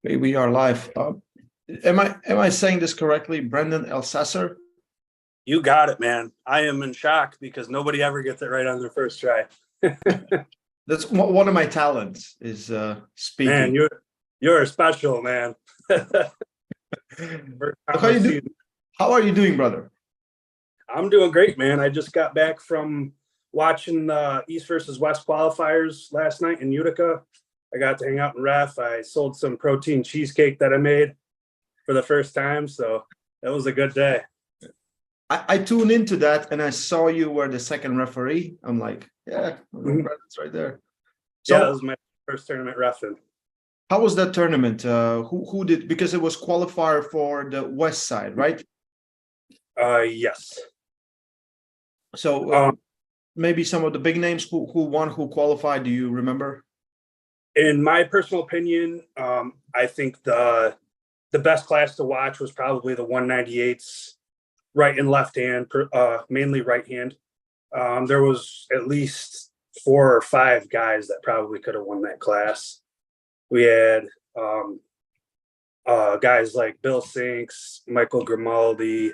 We are live. Am I saying this correctly? Brandon Ellsessor? You got it, man. I am in shock because nobody ever gets it right on their first try. That's one of my talents is speaking. Man, you're special, man. How are you doing, brother? I'm doing great, man. I just got back from watching the East versus West qualifiers last night in Utica. I got to hang out in ref. I sold some protein cheesecake that I made for the first time, so that was a good day. I tuned into that and I saw you were the second referee. I'm like, yeah, Brandon's right there. So, yeah, that was my first tournament reffing. How was that tournament? Who did, because it was qualifier for the West side, right? Yes. So maybe some of the big names who won, who qualified, do you remember? In my personal opinion, I think the best class to watch was probably the 198s, right and left hand, mainly right hand. There was at least 4 or 5 guys that probably could have won that class. We had guys like Bill Sinks, Michael Grimaldi,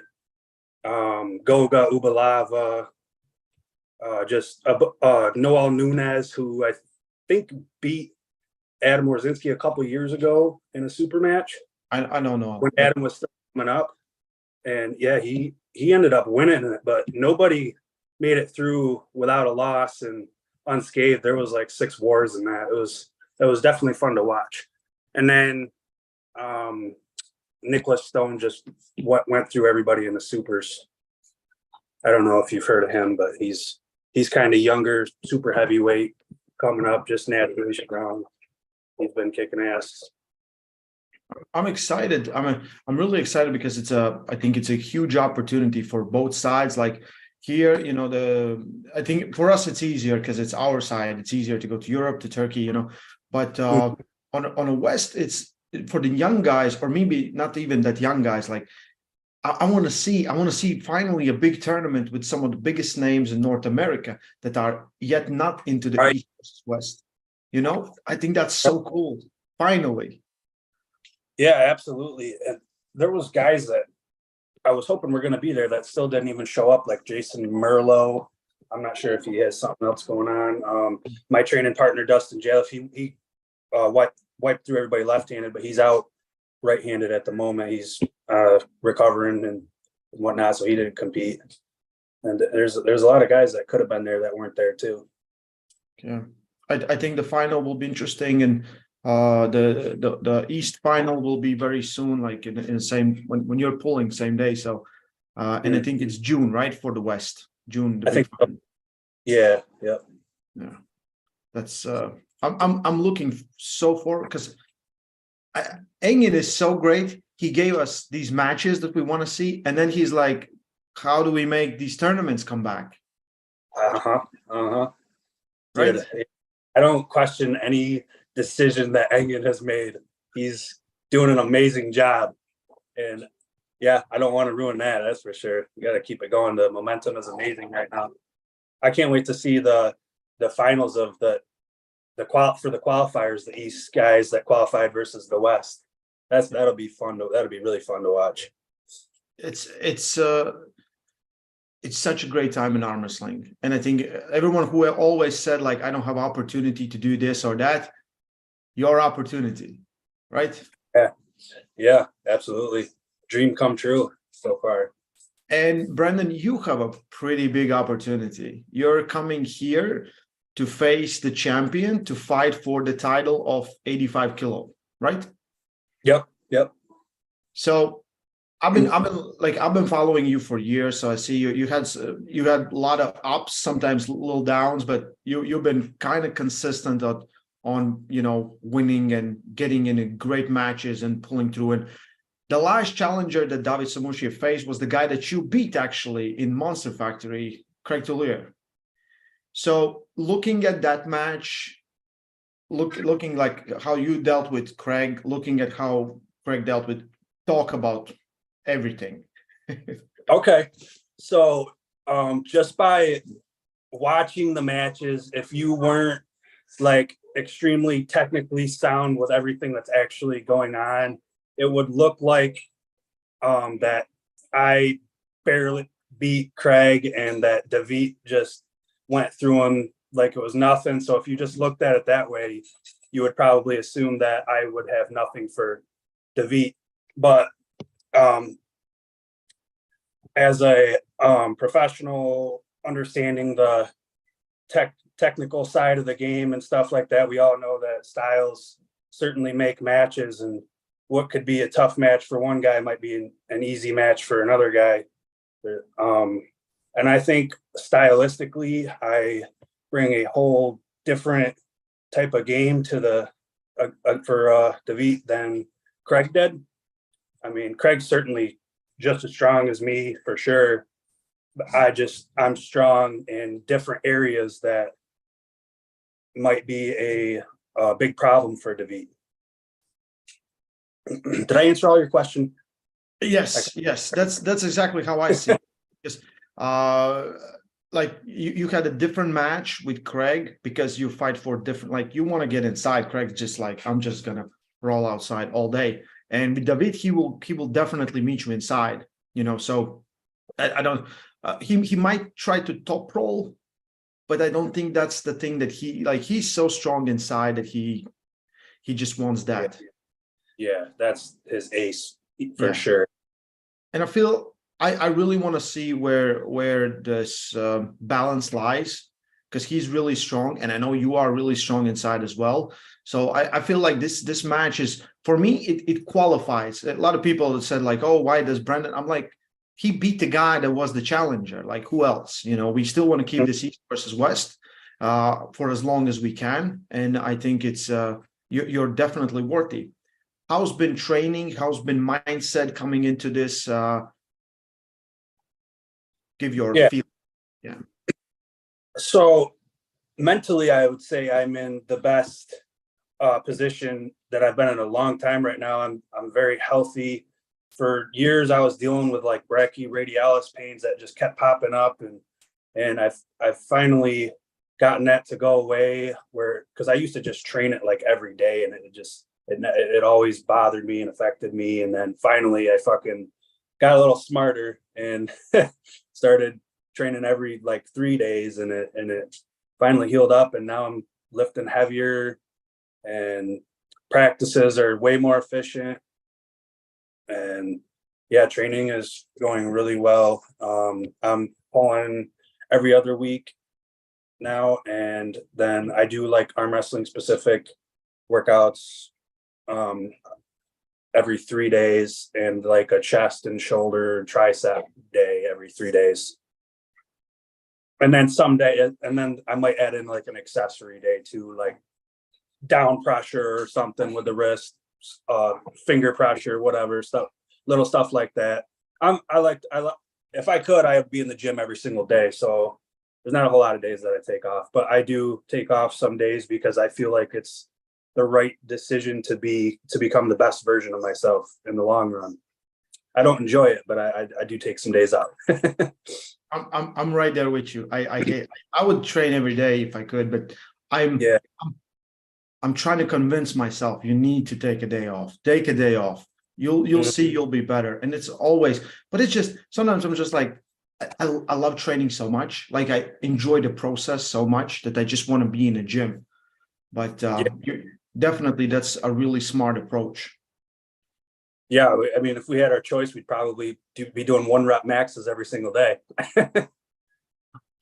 Goga Ubalava, Noel Nunez, who I think beat Adam Warzinski a couple years ago in a super match. I don't know when Adam was still coming up, and yeah, he ended up winning it, but nobody made it through without a loss and unscathed. There was like 6 wars in that. It was definitely fun to watch. And then Nicholas Stone just went through everybody in the supers. I don't know if you've heard of him, but he's kind of younger, super heavyweight, coming up, just naturally strong. He's been kicking ass. I'm excited. I'm really excited because I think it's a huge opportunity for both sides. Like here, I think for us it's easier because it's our side. It's easier to go to Europe, to Turkey, But on a West, it's for the young guys, or maybe not even that young guys. Like I want to see finally a big tournament with some of the biggest names in North America that are yet not into the East versus West. I think that's so cool. Finally. Yeah, absolutely. And there was guys that I was hoping were going to be there that still didn't even show up, like Jason Merlo. I'm not sure if he has something else going on. My training partner, Dustin Jaliff, he wiped through everybody left-handed, but he's out right-handed at the moment. He's recovering and whatnot, so he didn't compete. And there's a lot of guys that could have been there that weren't there too. Yeah, I think the final will be interesting, and the East final will be very soon, like in the same when you're pulling same day. So and I think it's June, right, for the West. June. I think. Yeah. That's I'm looking so forward because Engin is so great. He gave us these matches that we want to see, and then he's like, how do we make these tournaments come back? Right. Dude, I don't question any decision that Engin has made. He's doing an amazing job, and yeah, I don't want to ruin that. That's for sure. You got to keep it going. The momentum is amazing right now. I can't wait to see the finals of the qualifiers, the East guys that qualified versus the West. That'll be fun. That'll be really fun to watch. It's such a great time in arm wrestling, and I think everyone who always said like I don't have opportunity to do this or that, your opportunity, right? Yeah, absolutely. Dream come true so far. And Brandon, you have a pretty big opportunity. You're coming here to face the champion, to fight for the title of 85 kilo, right? Yep. So I've been following you for years. So I see you had a lot of ups, sometimes little downs, but you've been kind of consistent on winning and getting in great matches and pulling through. And the last challenger that David Samushi faced was the guy that you beat actually in Monster Factory, Craig Tullier. So looking at that match, looking like how you dealt with Craig, looking at how Craig dealt with, talk about everything. Okay. So just by watching the matches, if extremely technically sound with everything that's actually going on, it would look like that I barely beat Craig and that David just went through him like it was nothing. So if you just looked at it that way, you would probably assume that I would have nothing for David. But as a professional, understanding the technical side of the game and stuff like that, we all know that styles certainly make matches, and what could be a tough match for one guy might be an easy match for another guy. And I think stylistically, I bring a whole different type of game to the for David than Craig did. I mean, Craig's certainly just as strong as me for sure. But I'm strong in different areas that might be a big problem for David. Did I answer all your question? Yes, yes, that's exactly how I see it. Because like you had a different match with Craig because you fight for different, like you want to get inside. Craig's just like, I'm just gonna roll outside all day. And with David, he will definitely meet you inside, you know. So I don't he might try to top roll, but I don't think that's the thing that he's so strong inside that he just wants that. Yeah, that's his ace for sure. And I feel I really want to see where this balance lies, because he's really strong, and I know you are really strong inside as well. So I feel like this match is, for me, it qualifies. A lot of people said like, oh, why does Brandon? I'm like, he beat the guy that was the challenger. Like, who else? You know, we still want to keep this East versus West for as long as we can, and I think it's you're definitely worthy. How's been training? How's been mindset coming into this? Give your feel. Yeah. So mentally, I would say I'm in the best position that I've been in a long time right now. I'm very healthy. For years, I was dealing with like brachioradialis pains that just kept popping up, and I've finally gotten that to go away. Because I used to just train it like every day, and it always bothered me and affected me. And then finally, I fucking got a little smarter and started training every like 3 days, and it finally healed up. And now I'm lifting heavier, and practices are way more efficient. And yeah, training is going really well. I'm pulling every other week now, and then I do like arm wrestling specific workouts every 3 days, and like a chest and shoulder tricep day every 3 days. And then I might add in like an accessory day too, like down pressure or something with the wrist, finger pressure, whatever stuff, little stuff like that. If I could, I'd be in the gym every single day. So there's not a whole lot of days that I take off, but I do take off some days because I feel like it's the right decision to become the best version of myself in the long run. I don't enjoy it, but I do take some days out. I'm right there with you. I would train every day if I could, but I'm trying to convince myself you need to take a day off. Take a day off. You'll see you'll be better. And it's always, but it's just sometimes I'm just like, I love training so much. Like I enjoy the process so much that I just want to be in the gym. But definitely that's a really smart approach. Yeah, I mean, if we had our choice, we'd probably be doing 1 rep maxes every single day.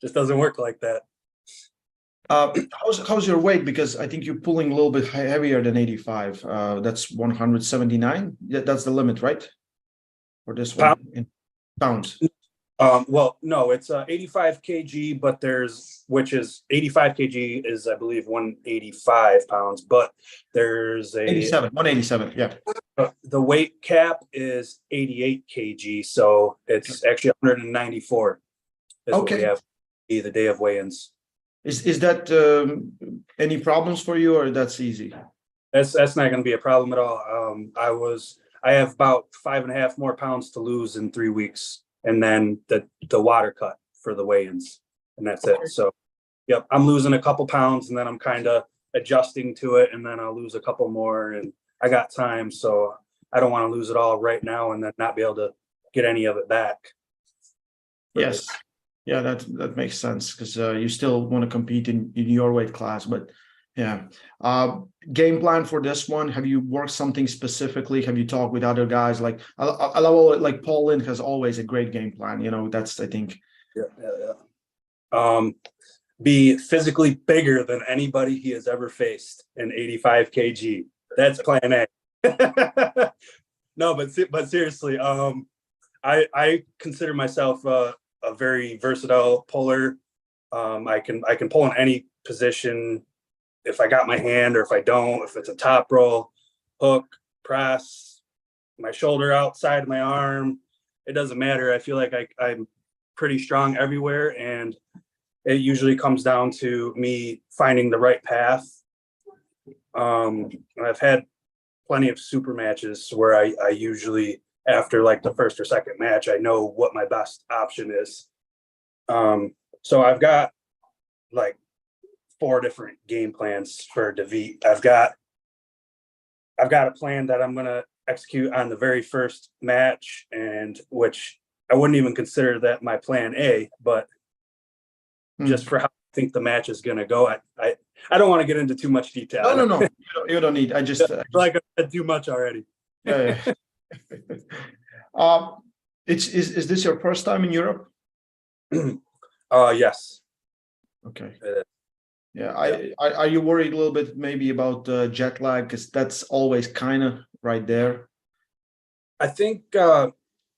Just doesn't work like that. How's your weight? Because I think you're pulling a little bit heavier than 85. That's 179. That's the limit, right? For this one in pounds. Well, no, it's 85 kg, but which is 85 kg is, I believe, 185 pounds, but there's 187, yeah. The weight cap is 88 kg, so it's actually 194 is what we have the day of weigh-ins. Is that any problems for you, or that's easy? That's not going to be a problem at all. I have about 5.5 more pounds to lose in 3 weeks, and then the water cut for the weigh-ins, and that's it. So, yep, I'm losing a couple pounds, and then I'm kind of adjusting to it, and then I'll lose a couple more, and I got time, so I don't want to lose it all right now and then not be able to get any of it back. Yes. Yeah, that makes sense, because you still want to compete in your weight class. But yeah, game plan for this one. Have you worked something specifically? Have you talked with other guys? Like I love, like Paul Lynn has always a great game plan. That's, I think. Yeah. Be physically bigger than anybody he has ever faced in 85 kg. That's plan A. No, but seriously, I consider myself a very versatile puller. I can pull in any position if I got my hand, or if I don't, if it's a top roll, hook, press, my shoulder outside of my arm, it doesn't matter. I feel like I'm pretty strong everywhere, and it usually comes down to me finding the right path. I've had plenty of super matches where I usually, after like the first or second match, I know what my best option is. So I've got like 4 different game plans for Devit. I've got a plan that I'm going to execute on the very first match, and which I wouldn't even consider that my plan A, but just for how I think the match is going to go. I don't want to get into too much detail. No. You don't need. I just like I said too much already. Yeah. Is this your first time in Europe? Yes. Okay. Yeah. Are you worried a little bit maybe about jet lag, because that's always kind of right there? I think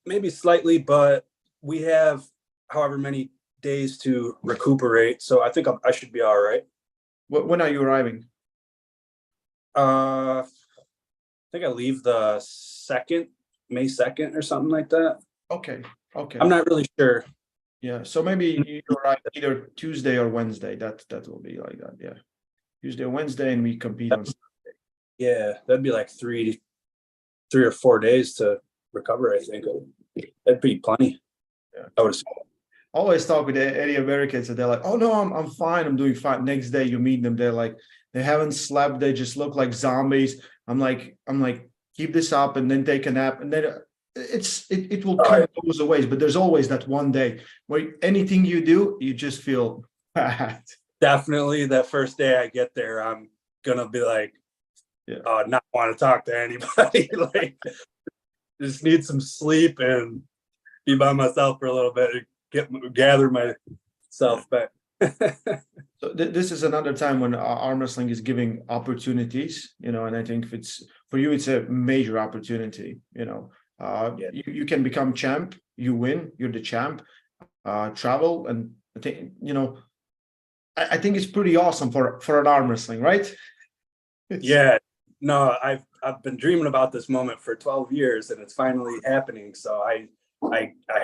maybe slightly, but we have however many days to recuperate, so I think I should be all right. When are you arriving? I think I leave the May 2nd or something like that. Okay. I'm not really sure. Yeah, so maybe you arrive either Tuesday or Wednesday. That will be like that. Yeah, Tuesday or Wednesday, and we compete on Saturday. Yeah, that'd be like 3 or 4 days to recover. I think that'd be plenty. Yeah. I would assume. Always talk with any Americans, and they're like, "Oh no, I'm fine. I'm doing fine." Next day you meet them, they're like, they haven't slept. They just look like zombies. I'm like, keep this up, and then take a nap, and then it will kind of goes away. But there's always that one day where anything you do, you just feel bad. Definitely, that first day I get there, I'm gonna be like, not want to talk to anybody. Like, just need some sleep and be by myself for a little bit. Gather myself back. So this is another time when arm wrestling is giving opportunities, and I think if it's for you, it's a major opportunity. You can become champ, you win, you're the champ, travel, and I think I think it's pretty awesome for an arm wrestling, right? Yeah, no, I've been dreaming about this moment for 12 years, and it's finally happening. So I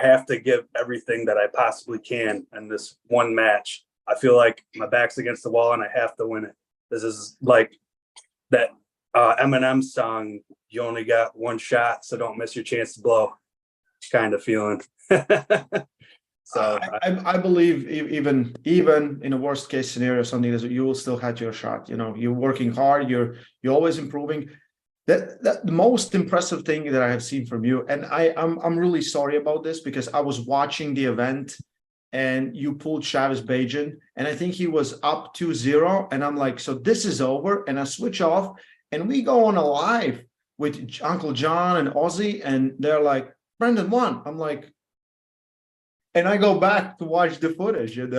have to give everything that I possibly can in this one match. I feel like my back's against the wall and I have to win it. This is like that Eminem song, "You only got one shot, so don't miss your chance to blow," kind of feeling. So I believe even in a worst case scenario, something that you will still have your shot. You're working hard. You're always improving. That the most impressive thing that I have seen from you, and I'm really sorry about this, because I was watching the event and you pulled Travis Bajan, and I think he was up 2-0, and I'm like, so this is over, and I switch off, and we go on a live with Uncle John and Ozzy, and they're like, Brandon won. I'm like, and I go back to watch the footage, and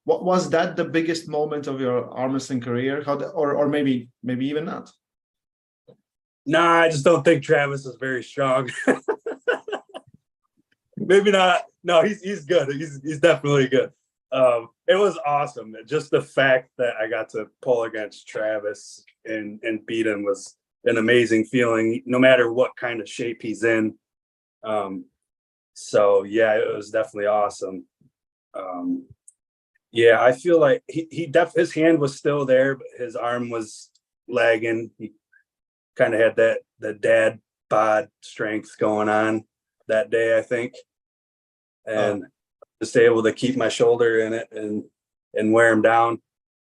what was that the biggest moment of your arm wrestling career? Or maybe even not? Nah, I just don't think Travis is very strong. Maybe not. No, he's good. He's definitely good. It was awesome. Just the fact that I got to pull against Travis and beat him was an amazing feeling, no matter what kind of shape he's in. So yeah, it was definitely awesome. Yeah, I feel like his hand was still there, but his arm was lagging. He kind of had the dad bod strength going on that day, I think, and just able to keep my shoulder in it and wear him down.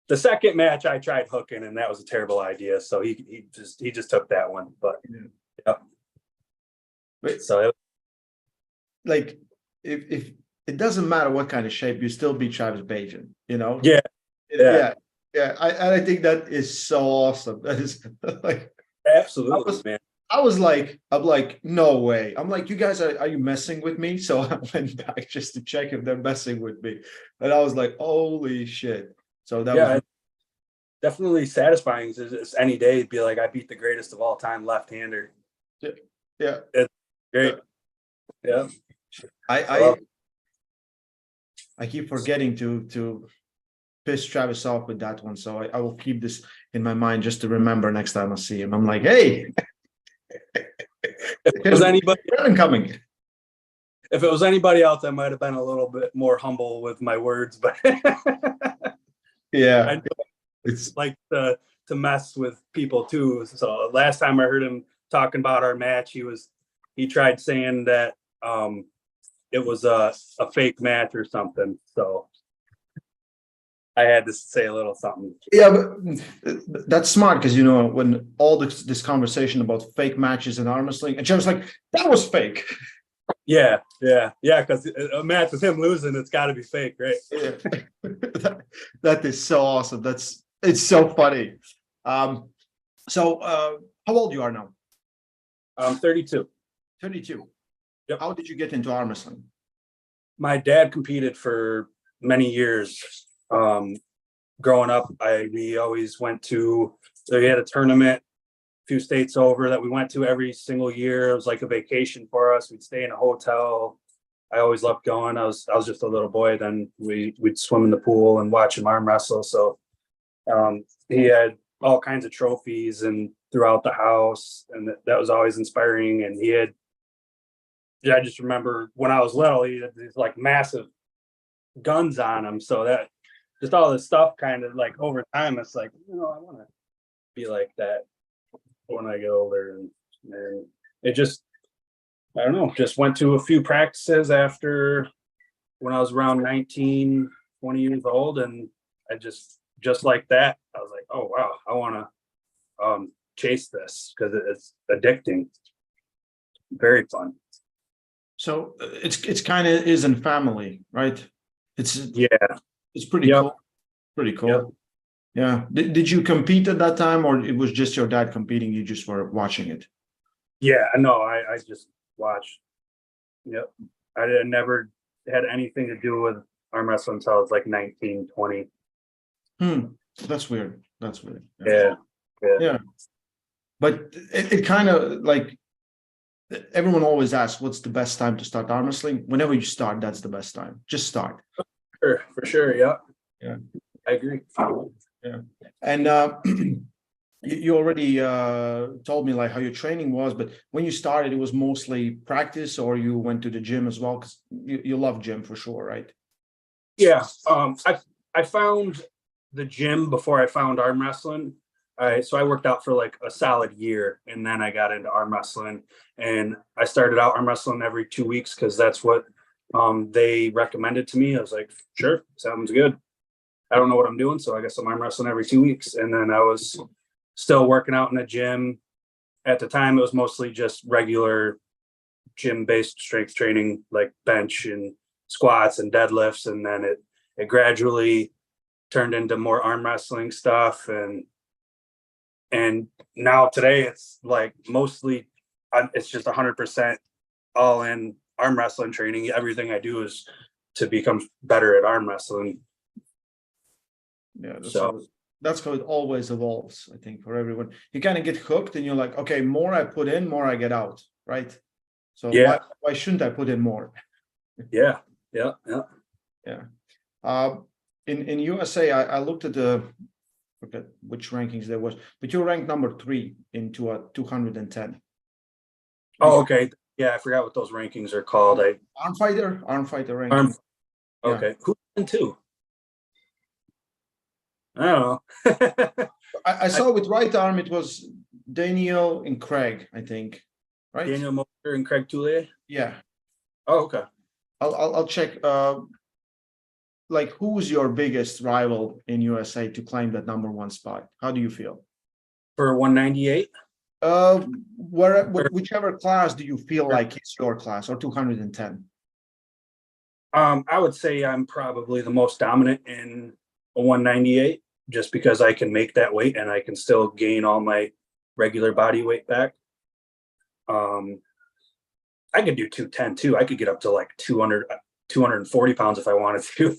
The second match I tried hooking, and that was a terrible idea. So he just took that one. But yeah. But So like if it doesn't matter what kind of shape, you still beat Travis Bajan, you know? yeah. Yeah. I think that is so awesome. That is like Absolutely, man. I'm like, no way. I'm like, you guys are you messing with me? So I went back just to check if they're messing with me. And I was like, holy shit. So that was definitely satisfying. It's any day it'd be like I beat the greatest of all time left-hander. Yeah. It's great. Yeah. I keep forgetting to piss Travis off with that one. So I will keep this in my mind just to remember next time I see him. I'm like, hey, if it was anybody coming. If it was anybody else, I might have been a little bit more humble with my words, but yeah, I it's like to mess with people too. So last time I heard him talking about our match, he tried saying that it was a fake match or something. So I had to say a little something. Yeah, but that's smart because you know when all this conversation about fake matches and arm wrestling, and Jerry's like, that was fake. Yeah. Because a match with him losing, it's got to be fake, right? Yeah. That is so awesome. It's so funny. So how old you are now? I'm 32. 32. Yep. How did you get into arm wrestling? My dad competed for many years. Growing up, we always went to. So he had a tournament a few states over that we went to every single year. It was like a vacation for us. We'd stay in a hotel. I always loved going. I was just a little boy then. We'd swim in the pool and watch him arm wrestle. So he had all kinds of trophies and throughout the house, and that was always inspiring. And I just remember when I was little, he had these like massive guns on him. So that just all this stuff kind of like over time, it's like, I want to be like that when I get older. And it just, I don't know, just went to a few practices after when I was around 19, 20 years old. And I just like that, I was like, oh, wow, I want to chase this because it's addicting. Very fun. So it's kind of is in family, right? It's pretty cool. Pretty cool. Yep. Yeah. Did you compete at that time, or it was just your dad competing? You just were watching it? Yeah, no, I just watched. Yep. I never had anything to do with arm wrestling until I was like 19, 20. That's weird. Yeah. But it kind of like everyone always asks, what's the best time to start arm wrestling? Whenever you start, that's the best time. Just start. For sure. Yeah. Yeah. I agree. Yeah. And you already told me like how your training was, but when you started, it was mostly practice, or you went to the gym as well? Because you love gym for sure, right? Yeah. I found the gym before I found arm wrestling. So I worked out for like a solid year, and then I got into arm wrestling, and I started out arm wrestling every 2 weeks because that's what they recommended to me. I was like, sure, sounds good. I don't know what I'm doing, so I guess I'm arm wrestling every 2 weeks. And then I was still working out in a gym. At the time, it was mostly just regular gym-based strength training, like bench and squats and deadlifts. And then it gradually turned into more arm wrestling stuff. And now today, it's like mostly, it's just 100% all in arm wrestling training. Everything I do is to become better at arm wrestling. Yeah, that's how it always evolves, I think, for everyone. You kind of get hooked and you're like, okay, more I put in, more I get out, right? So why shouldn't I put in more? Yeah. In USA, I looked at forget which rankings there was, but you're ranked number 3 into a 210. Oh, okay. Yeah, I forgot what those rankings are called. Arm fighter ranking. Okay. Yeah. Who's in 2? I don't know. I saw with right arm, it was Daniel and Craig, I think, right? Daniel Moser and Craig Toulier? Yeah. Oh, okay. I'll check. like who's your biggest rival in USA to claim that #1 spot? How do you feel? For 198? Whichever class do you feel like it's your class, or 210? I would say I'm probably the most dominant in a 198, just because I can make that weight and I can still gain all my regular body weight back. I could do 210 too. I could get up to like 240 pounds if I wanted to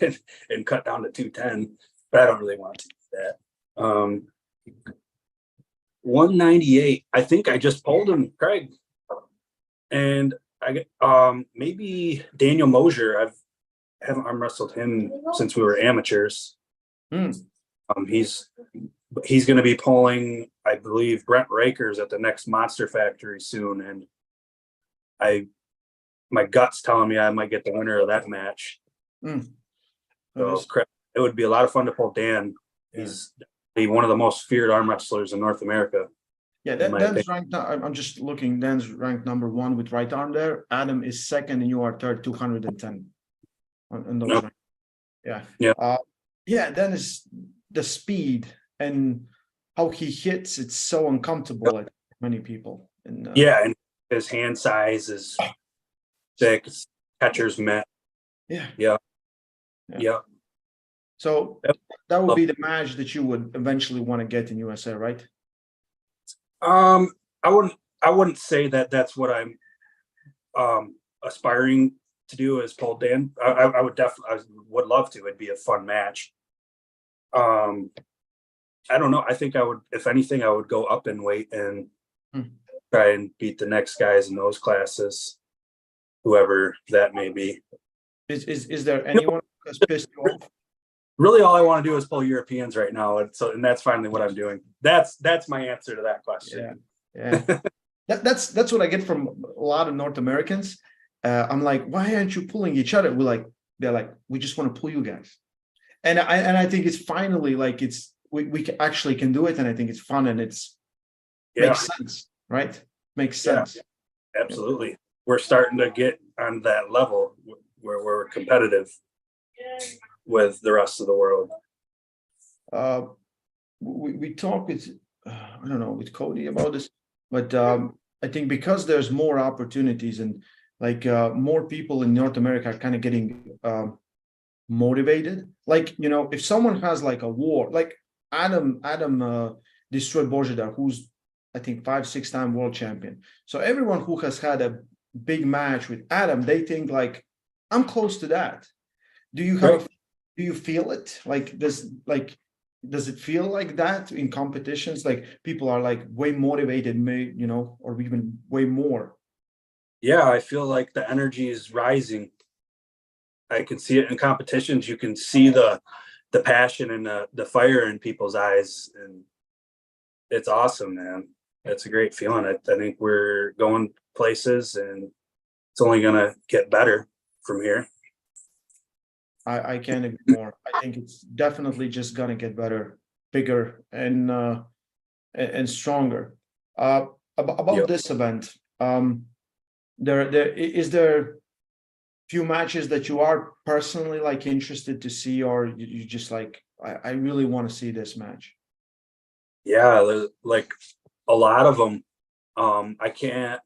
and cut down to 210, but I don't really want to do that. 198, I think I just pulled him, Craig. And maybe Daniel Mosier. I haven't arm wrestled him since we were amateurs. He's going to be pulling, I believe, Brent Rakers at the next Monster Factory soon, and my gut's telling me I might get the winner of that match. So it would be a lot of fun to pull Dan. He's one of the most feared arm wrestlers in North America. Yeah, Dan's ranked. I'm just looking. Dan's ranked #1 with right arm there. Adam is second, and you are third, 210. On those ranks. Yeah. Dan is the speed and how he hits. It's so uncomfortable at many people. And and his hand size is thick. Catcher's met. Yeah. So that would be the match that you would eventually want to get in USA, right? I wouldn't say that that's what I'm aspiring to do is pull Dan. I would love to. It'd be a fun match. I don't know. I think I would, if anything, I would go up in weight and try and beat the next guys in those classes, whoever that may be. Is there anyone who's pissed you off? Really, all I want to do is pull Europeans right now, and that's finally what I'm doing. That's my answer to that question. Yeah. That's what I get from a lot of North Americans. I'm like, why aren't you pulling each other? They're like, we just want to pull you guys. And I think it's finally like we actually can do it, and I think it's fun and makes sense, right? Makes sense. Absolutely. We're starting to get on that level where we're competitive with the rest of the world. We talk with I don't know, with Cody about this, but I think because there's more opportunities and like more people in North America are kind of getting motivated. Like, if someone has like a war, like Adam destroyed Bojidar, who's I think 5-6 time world champion. So everyone who has had a big match with Adam, they think like, I'm close to that. Do you have do you feel it? Does it feel like that in competitions? Like people are like way motivated, or even way more. Yeah, I feel like the energy is rising. I can see it in competitions. You can see the passion and the fire in people's eyes, and it's awesome, man. It's a great feeling. I think we're going places, and it's only gonna get better from here. I can't agree more. I think it's definitely just gonna get better, bigger, and stronger. About this event, there few matches that you are personally like interested to see, or you just like I really want to see this match? Yeah, there's like a lot of them. I can't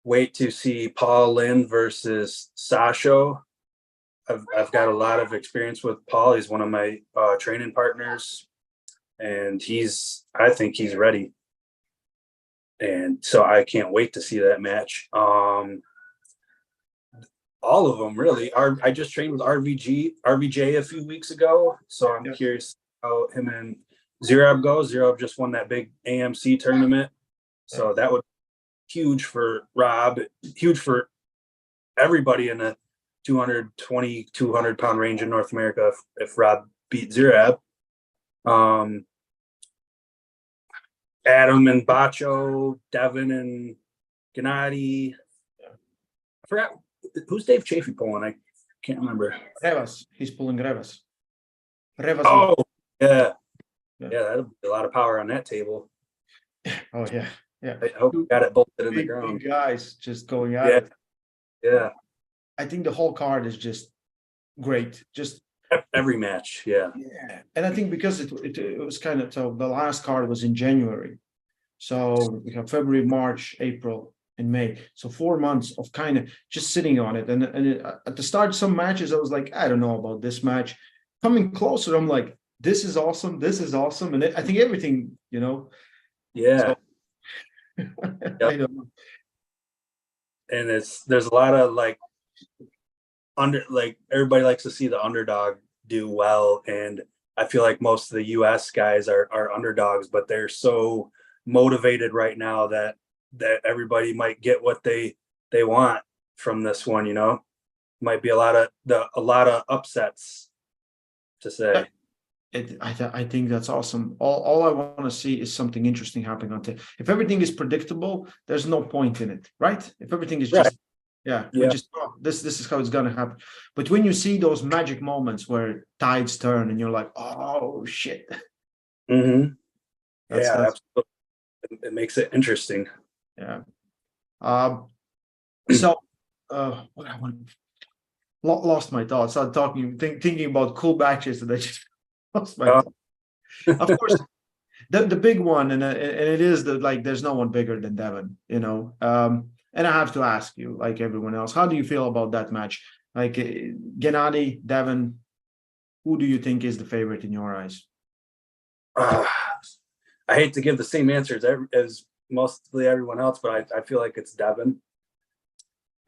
wait to see Paul Lynn versus Sasho. I've got a lot of experience with Paul. He's one of my training partners, and I think he's ready. And so I can't wait to see that match. All of them, really. I just trained with RVJ a few weeks ago, so I'm curious how him and Zerab go. Zerab just won that big AMC tournament, so that would be huge for Rob, huge for everybody in the 220, 200 pound range in North America if Rob beat Zerab. Adam and Bacho, Devin and Gennady. I forgot who's Dave Chafee pulling. I can't remember. Revas. He's pulling Revas. Oh, yeah. That'll be a lot of power on that table. Oh yeah. I hope we got it bolted in the ground. Big guys just going at it. Yeah. I think the whole card is just great. Just Every match, yeah. Yeah, and I think because it was kind of, so the last card was in January, so we have February, March, April, and May. So 4 months of kind of just sitting on it. And at the start, some matches I was like, I don't know about this match. Coming closer, I'm like, this is awesome. This is awesome, and I think everything, Yeah. So Yep. I don't know. And there's a lot of like everybody likes to see the underdog do well, and I feel like most of the US guys are underdogs, but they're so motivated right now that everybody might get what they want from this one, might be a lot of upsets to say. I think that's awesome. All I want to see is something interesting happening on tape. If everything is predictable, there's no point in it, right? If everything is just, we just, this is how it's gonna happen. But when you see those magic moments where tides turn and you're like, oh shit. Mm-hmm. That's Absolutely. It makes it interesting. Yeah. So what I want, lost my thoughts. Started thinking about cool matches that I just lost my thoughts. Of course, the big one, and it is there's no one bigger than Devin, and I have to ask you, like everyone else, how do you feel about that match? Like Gennady, Devin, who do you think is the favorite in your eyes? I hate to give the same answers as mostly everyone else, but I feel like it's Devin.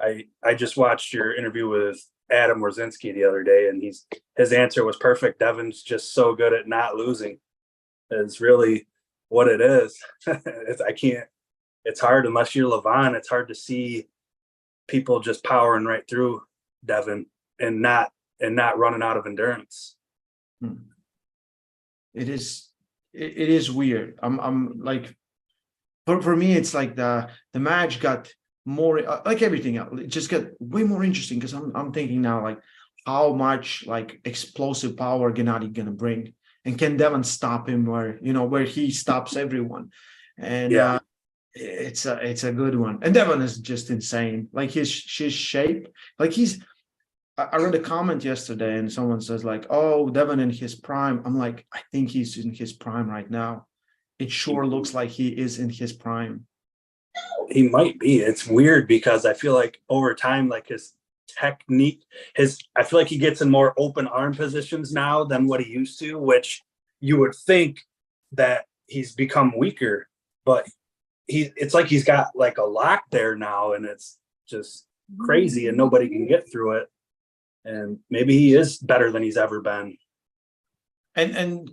I just watched your interview with Adam Warzinski the other day, and his answer was perfect. Devin's just so good at not losing. It's really what it is. It's hard unless you're Levon. It's hard to see people just powering right through Devin and not running out of endurance. It is weird. I'm like, for me, it's like the match got more, like everything else, it just got way more interesting, because I'm thinking now, like, how much like explosive power Gennady gonna bring, and can Devin stop him where he stops everyone? And it's a good one. And Devin is just insane. Like his shape, like I read a comment yesterday and someone says like, oh, Devin in his prime. I'm like, I think he's in his prime right now. It sure looks like he is in his prime. He might be. It's weird because I feel like over time, like his technique, I feel like he gets in more open arm positions now than what he used to, which you would think that he's become weaker, but it's like he's got like a lock there now, and it's just crazy and nobody can get through it. And maybe he is better than he's ever been. And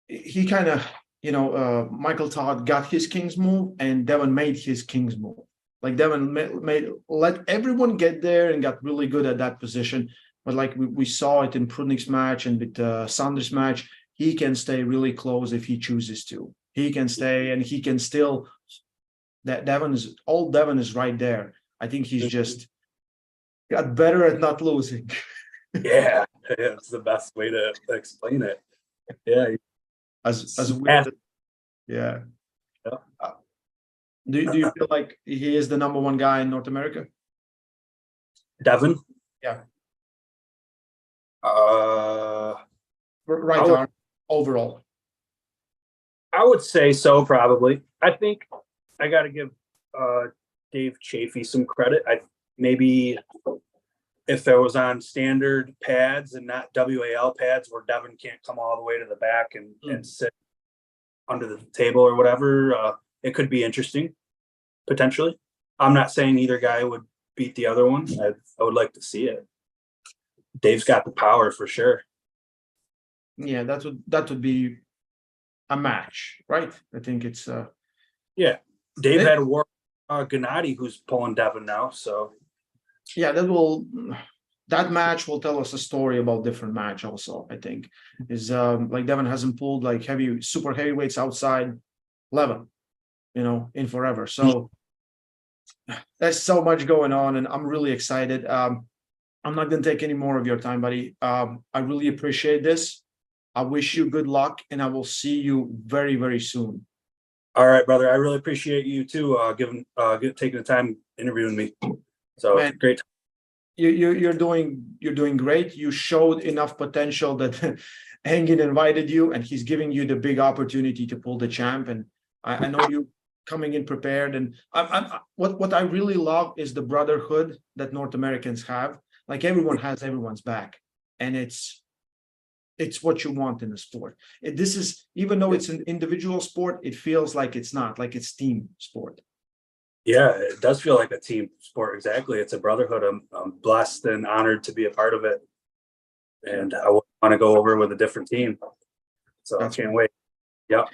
he kind of, Michael Todd got his King's move, and Devin made his King's move. Like Devin let everyone get there and got really good at that position. But like we saw it in Prudnik's match and with Sanders' match, he can stay really close if he chooses to. He can stay, and he can still. Devin is right there. I think he's just got better at not losing. Yeah, it's the best way to explain it. Yeah, as weird. Yeah. Do you feel like he is the number one guy in North America? Devin? Yeah. Right now, overall. I would say so, probably. I think I got to give Dave Chafee some credit. Maybe if it was on standard pads and not WAL pads where Devin can't come all the way to the back and sit under the table or whatever, it could be interesting, potentially. I'm not saying either guy would beat the other one. I would like to see it. Dave's got the power for sure. Yeah, that would be a match, right? I think it's yeah. Dave had a war Gennady who's pulling Devin now, so yeah, that match will tell us a story about different match also. I think is like Devin hasn't pulled like super heavyweights outside 11, in forever. So there's so much going on, and I'm really excited. I'm not going to take any more of your time, buddy. I really appreciate this. I wish you good luck, and I will see you very, very soon. All right, brother. I really appreciate you too, taking the time interviewing me. So, man, great. you're doing great. You showed enough potential that Engin invited you, and he's giving you the big opportunity to pull the champ. And I know you coming in prepared. And what I really love is the brotherhood that North Americans have. Like everyone has everyone's back, and it's what you want in the sport. This is, even though it's an individual sport, it feels like it's not, like it's team sport. Yeah, it does feel like a team sport. Exactly. It's a brotherhood. I'm blessed and honored to be a part of it. And I want to go over with a different team. So I can't wait. Yep.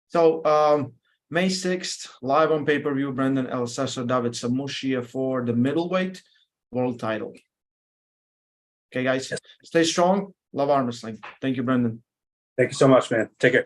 So May 6th, live on pay-per-view, Brandon Ellsessor, David Samushia for the middleweight world title. Okay, guys, stay strong. Love arm wrestling. Thank you, Brandon. Thank you so much, man. Take care.